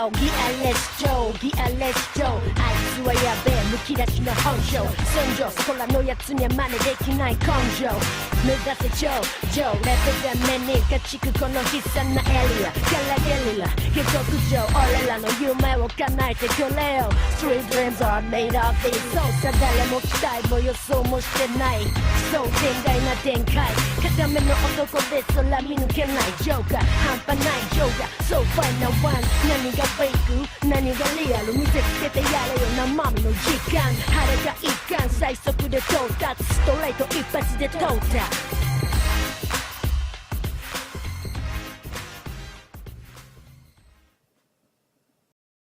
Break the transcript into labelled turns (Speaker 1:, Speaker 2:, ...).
Speaker 1: Yo ギアレストギアレストあいつはやべえむき出しの本性尊上そこらのやつには真似できない根性目指せ超上レベルが目にがちくこの悲惨なエリアからゲリラ下克上俺らの夢を叶えてくれよ Street dreams are made of these そうさ誰も期待も予想もしてないそう天外な展開固めの男で空見抜けないジョーカー半端ないジョーカー So final one 何がフェイク何がリアル見せつけてやれよ生身の時間晴れが一貫最速で到達ストレート一発で到達